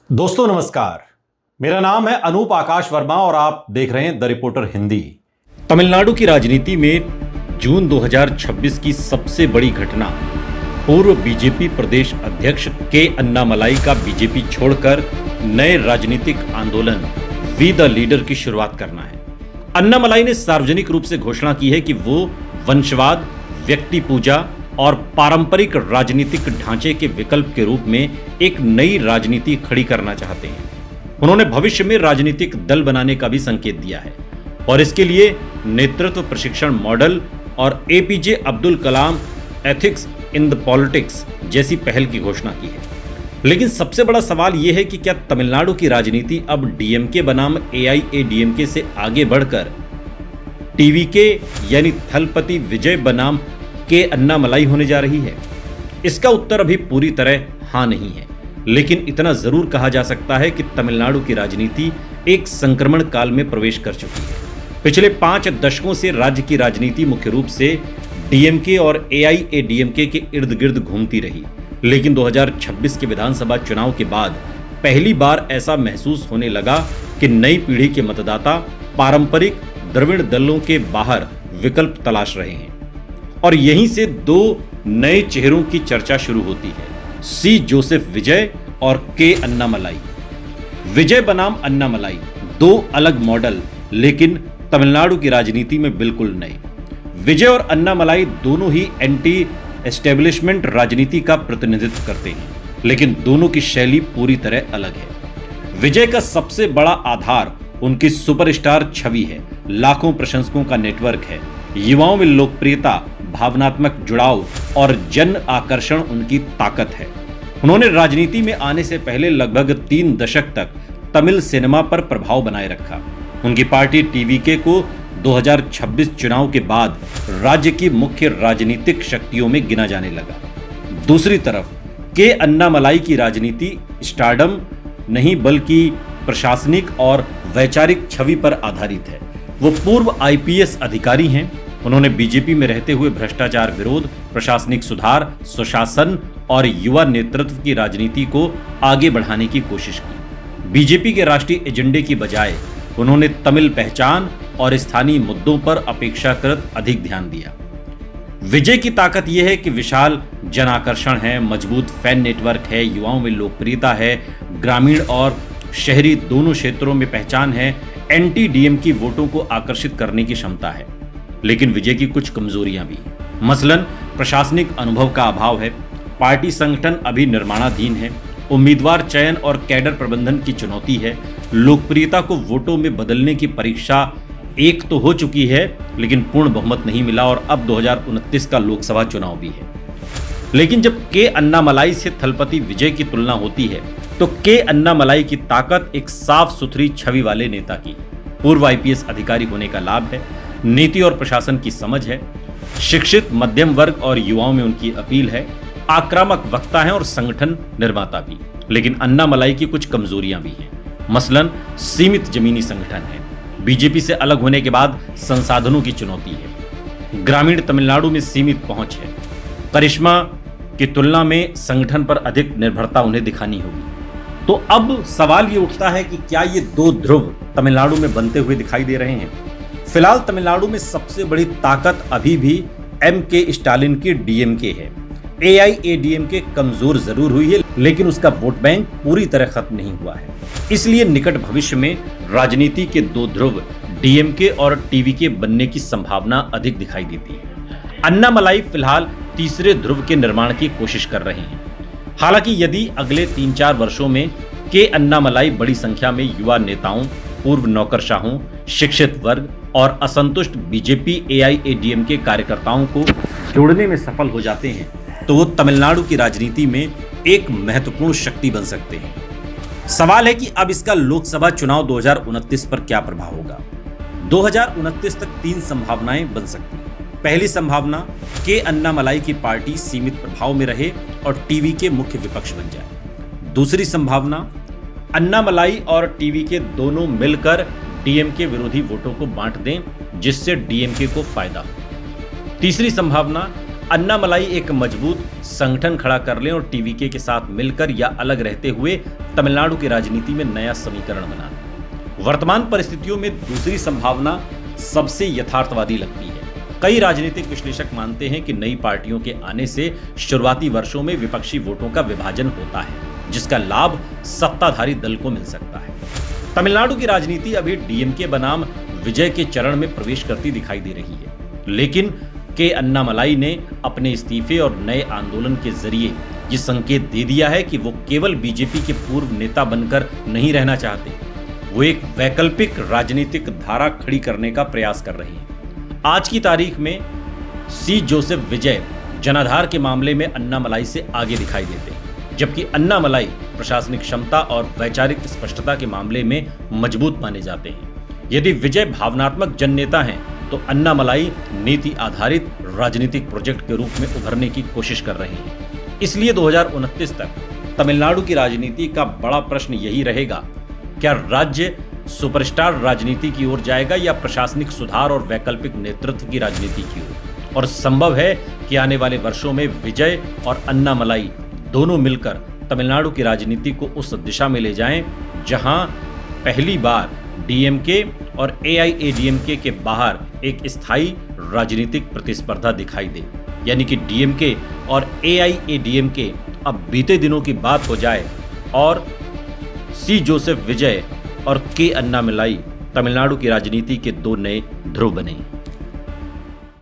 दोस्तों नमस्कार, मेरा नाम है अनूप आकाश वर्मा और आप देख रहे हैं द रिपोर्टर हिंदी। तमिलनाडु की राजनीति में जून 2026 की सबसे बड़ी घटना पूर्व बीजेपी प्रदेश अध्यक्ष के अन्नामलाई का बीजेपी छोड़कर नए राजनीतिक आंदोलन वी द लीडर की शुरुआत करना है। अन्नामलाई ने सार्वजनिक रूप से घोषणा की है कि वो वंशवाद, व्यक्ति पूजा और पारंपरिक राजनीतिक ढांचे के विकल्प के रूप में एक नई राजनीति खड़ी करना चाहते हैं। उन्होंने भविष्य में राजनीतिक दल बनाने का भी संकेत दिया है और इसके लिए नेतृत्व प्रशिक्षण मॉडल और APJ Abdul Kalam ethics in the politics जैसी पहल की घोषणा की है। लेकिन सबसे बड़ा सवाल यह है कि क्या तमिलनाडु की राजनीति अब डीएमके बनाम एआईएडीएमके से आगे बढ़कर टीवीके यानी थलपति विजय बनाम के अन्नामलाई होने जा रही है? इसका उत्तर अभी पूरी तरह हां नहीं है, लेकिन इतना जरूर कहा जा सकता है कि तमिलनाडु की राजनीति एक संक्रमण काल में प्रवेश कर चुकी है। पिछले 5 दशकों से राज्य की राजनीति मुख्य रूप से डीएमके और एआईएडीएमके के इर्द गिर्द घूमती रही, लेकिन 2026 के विधानसभा चुनाव के बाद पहली बार ऐसा महसूस होने लगा कि नई पीढ़ी के मतदाता पारंपरिक द्रविड़ दलों के बाहर विकल्प तलाश रहे हैं और यहीं से दो नए चेहरों की चर्चा शुरू होती है, सी जोसेफ विजय और के अन्नामलाई। विजय बनाम अन्नामलाई, दो अलग मॉडल लेकिन तमिलनाडु की राजनीति में बिल्कुल नए। विजय और अन्नामलाई दोनों ही एंटी एस्टेब्लिशमेंट राजनीति का प्रतिनिधित्व करते हैं, लेकिन दोनों की शैली पूरी तरह अलग है। विजय का सबसे बड़ा आधार उनकी सुपरस्टार छवि है, लाखों प्रशंसकों का नेटवर्क है, युवाओं में लोकप्रियता, भावनात्मक जुड़ाव और जन आकर्षण उनकी ताकत है। उन्होंने राजनीति में आने से पहले लगभग 3 दशक तक तमिल सिनेमा पर प्रभाव बनाए रखा। उनकी पार्टी टीवीके को 2026 चुनाव के बाद राज्य की मुख्य राजनीतिक शक्तियों में गिना जाने लगा। दूसरी तरफ के अन्नामलाई की राजनीति स्टारडम नहीं बल्कि प्रशासनिक और वैचारिक छवि पर आधारित है। वो पूर्व आईपीएस अधिकारी हैं। उन्होंने बीजेपी में रहते हुए भ्रष्टाचार विरोध, प्रशासनिक सुधार, सुशासन और युवा नेतृत्व की राजनीति को आगे बढ़ाने की कोशिश की। बीजेपी के राष्ट्रीय एजेंडे की बजाय उन्होंने तमिल पहचान और स्थानीय मुद्दों पर अपेक्षाकृत अधिक ध्यान दिया। विजय की ताकत यह है कि विशाल जन आकर्षण है, मजबूत फैन नेटवर्क है, युवाओं में लोकप्रियता है, ग्रामीण और शहरी दोनों क्षेत्रों में पहचान है, एंटी डीएमके वोटों को आकर्षित करने की क्षमता है। लेकिन विजय की कुछ कमजोरियां भी, मसलन प्रशासनिक अनुभव का अभाव है, पार्टी संगठन अभी निर्माणाधीन है, उम्मीदवार चयन और कैडर प्रबंधन की चुनौती है, लोकप्रियता को वोटों में बदलने की परीक्षा एक तो हो चुकी है लेकिन पूर्ण बहुमत नहीं मिला और अब 2029 का लोकसभा चुनाव भी है। लेकिन जब के अन्नामलाई से थलपति विजय की तुलना होती है तो के अन्नामलाई की ताकत एक साफ सुथरी छवि वाले नेता की, पूर्व आईपीएस अधिकारी होने का लाभ है, नीति और प्रशासन की समझ है, शिक्षित मध्यम वर्ग और युवाओं में उनकी अपील है, आक्रामक वक्ता है और संगठन निर्माता भी। लेकिन अन्नामलाई की कुछ कमजोरियां भी हैं, मसलन सीमित जमीनी संगठन है, बीजेपी से अलग होने के बाद संसाधनों की चुनौती है, ग्रामीण तमिलनाडु में सीमित पहुंच है, करिश्मा की तुलना में संगठन पर अधिक निर्भरता उन्हें दिखानी होगी। तो अब सवाल ये उठता है कि क्या ये दो ध्रुव तमिलनाडु में बनते हुए दिखाई दे रहे हैं? फिलहाल तमिलनाडु में सबसे बड़ी ताकत अभी भी एम.के. स्टालिन की डीएमके है। एआईएडीएमके कमजोर जरूर हुई है लेकिन उसका वोट बैंक पूरी तरह खत्म नहीं हुआ है। इसलिए निकट भविष्य में राजनीति के दो ध्रुव डीएमके और टीवीके बनने की संभावना अधिक दिखाई देती है। अन्नामलाई फिलहाल तीसरे ध्रुव के निर्माण की कोशिश कर रहे हैं। हालांकि यदि अगले 3-4 वर्षों में के अन्नामलाई बड़ी संख्या में युवा नेताओं, पूर्व नौकरशाहों, शिक्षित वर्ग और असंतुष्ट बीजेपी एआईएडीएमके कार्यकर्ताओं को जोड़ने में सफल हो जाते हैं तो वो तमिलनाडु की राजनीति में एक महत्वपूर्ण शक्ति बन सकते हैं। सवाल है कि अब इसका लोकसभा चुनाव 2029 पर क्या प्रभाव होगा। 2029 तक 3 संभावनाएं बन सकती हैं। पहली संभावना के अन्नामलाई की पार्टी सीमित प्रभाव में रहे और टीवीके मुख्य विपक्ष बन जाए। दूसरी संभावना अन्नामलाई और टीवीके दोनों मिलकर डीएमके विरोधी वोटों को बांट दें जिससे डीएमके को फायदा हो। तीसरी संभावना अन्नामलाई एक मजबूत संगठन खड़ा कर लें और टीवीके के साथ मिलकर या अलग रहते हुए तमिलनाडु की राजनीति में नया समीकरण बना लें। वर्तमान परिस्थितियों में दूसरी संभावना सबसे यथार्थवादी लगती है। कई राजनीतिक विश्लेषक मानते हैं कि नई पार्टियों के आने से शुरुआती वर्षों में विपक्षी वोटों का विभाजन होता है, जिसका लाभ सत्ताधारी दल को मिल सकता है। तमिलनाडु की राजनीति अभी डीएमके बनाम विजय के चरण में प्रवेश करती दिखाई दे रही है, लेकिन के अन्नामलाई ने अपने इस्तीफे और नए आंदोलन के जरिए ये संकेत दे दिया है कि वो केवल बीजेपी के पूर्व नेता बनकर नहीं रहना चाहते, वो एक वैकल्पिक राजनीतिक धारा खड़ी करने का प्रयास कर रहे हैं। आज की तारीख में सी जोसेफ विजय जनाधार के मामले में अन्नामलाई से आगे दिखाई देते हैं, जबकि अन्नामलाई प्रशासनिक क्षमता और वैचारिक स्पष्टता के मामले में मजबूत माने जाते हैं। यदि विजय भावनात्मक जननेता हैं, तो अन्नामलाई नीति आधारित राजनीतिक प्रोजेक्ट के रूप में उभरने की कोशिश कर रहे हैं। इसलिए 2029 तक तमिलनाडु की राजनीति का बड़ा प्रश्न यही रहेगा, क्या राज्य सुपरस्टार राजनीति की ओर जाएगा या प्रशासनिक सुधार और वैकल्पिक नेतृत्व की राजनीति की ओर। और संभव है कि आने वाले वर्षों में विजय और अन्नामलाई दोनों मिलकर तमिलनाडु की राजनीति को उस दिशा में ले जाएं जहां पहली बार डीएमके और एआईएडीएमके के बाहर एक स्थायी राजनीतिक प्रतिस्पर्धा दिखाई दे, यानी कि डीएमके और एआईएडीएमके अब बीते दिनों की बात हो जाए और सी जोसेफ विजय और के अन्नामलाई तमिलनाडु की राजनीति के दो नए ध्रुव बने।